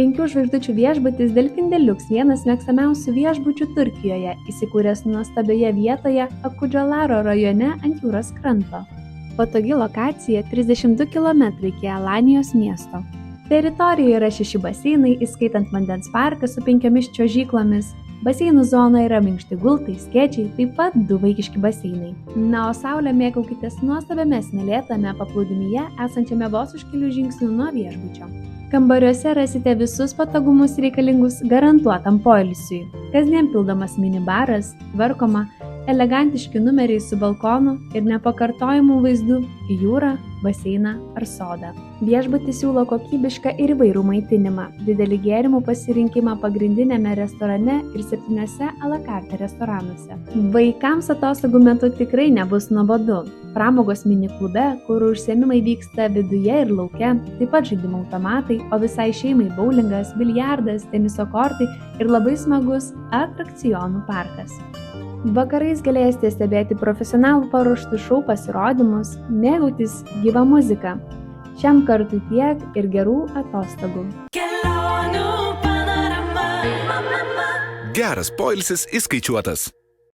5 žvaigždučių viešbutis Delfin Deluxe vienas mėgstamiausių viešbučių Turkijoje, įsikūręs nuostabioje vietoje Akudžalaro rajone ant jūros kranto. Patogi lokacija 32 km iki Alanijos miesto. Teritorijoje yra 6 baseinai, įskaitant vandens parką su 5 čiuožyklomis. Baseinų zonoje yra minkšti gultai, skėčiai, taip pat 2 vaikiški baseinai. Na, o saulę mėgaukitės nuostabiame smėlėtame paplūdimyje, esančiame vos už kelių žingsnių nuo viešbučio. Kambariuose rasite visus patogumus reikalingus garantuotam poilsiui. Kasdien pildomas minibaras, tvarkoma, elegantiški numeriai su balkonu ir nepakartojimų vaizdų į jūrą, baseiną ar sodą. Viešbutis siūlo kokybišką ir įvairų maitinimą, didelį gėrimų pasirinkimą pagrindinėme restorane ir 7 a la carte restoranuose. Vaikams atostogų metu tikrai nebus nuobodu. Pramogos mini klube, kur užsiėmimai vyksta viduje ir lauke, taip pat žaidimų automatai, o visai šeimai boulingas, biliardas, teniso kortai ir labai smagus atrakcionų parkas. Vakarais galėsite stebėti profesionalų paruoštų šou pasirodymus, mėgautis gyvą muziką. Šiam kartui tiek ir gerų atostogų. Geras poilsis įskaičiuotas.